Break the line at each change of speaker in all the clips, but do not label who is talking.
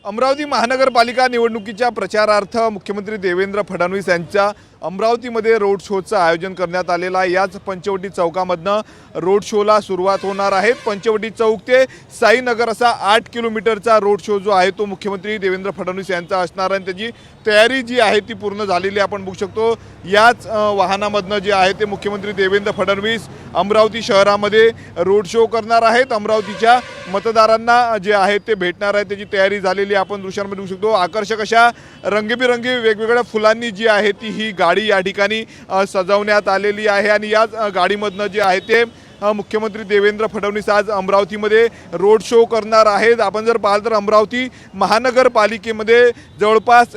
अमरावती महानगरपालिका निवडणुकीच्या प्रचारार्थ मुख्यमंत्री देवेंद्र फडणवीस यांच्या अमरावतीमध्ये रोड शोचं आयोजन करण्यात आलेलं आहे। याच पंचवटी चौकामधनं रोड शोला सुरुवात होणार आहे। पंचवटी चौक ते साईनगर असा 8 किलोमीटरचा रोड शो जो आहे तो मुख्यमंत्री देवेंद्र फडणवीस यांचा असणार आहे। त्याची तयारी जी आहे ती पूर्ण झालेली आपण बघू शकतो। याच वाहनामधनं जे आहे ते मुख्यमंत्री देवेंद्र फडणवीस अमरावती शहरामध्ये रोड शो करणार आहेत। अमरावतीच्या मतदारांना जे आहे ते भेटणार आहे, त्याची तयारी झालेली आपण दृश्यांमध्ये बघू शकतो। आकर्षक अशा रंगीबेरंगी वेगवेगळ्या फुलांनी जी आहे ती ही गाडी या ठिकाणी सजवण्यात आलेली आहे आणि याच गाडीमधनं जे आहे ते मुख्यमंत्री देवेंद्र फडणवीस आज अमरावतीमध्ये रोड शो करणार आहेत। आपण जर पाहिलं तर अमरावती महानगरपालिकेमध्ये जवळपास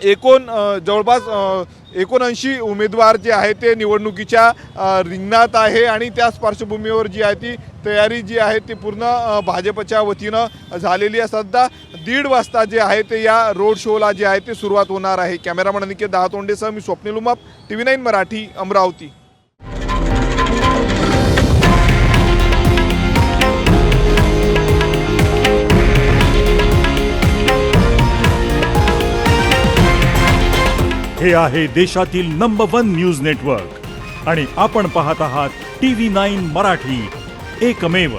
79 उमेदवार जे आहे ते निवडणुकीच्या रिंगणात आहे आणि त्याच पार्श्वभूमीवर जी आहे ती तयारी जी आहे ती पूर्ण भाजपच्या वतीनं झालेली आहे। सध्या 1:30 वाजता जे आहे ते या रोड शोला जे आहे ते सुरुवात होणार आहे। कॅमेरामन अनिकेत दहातोंडेसह मी स्वप्नील उमाप, TV9 मराठी, अमरावती।
हे आहे देशातील नंबर 1 न्यूज नेटवर्क आणि आपण पाहत आहात TV9 मराठी, एकमेव।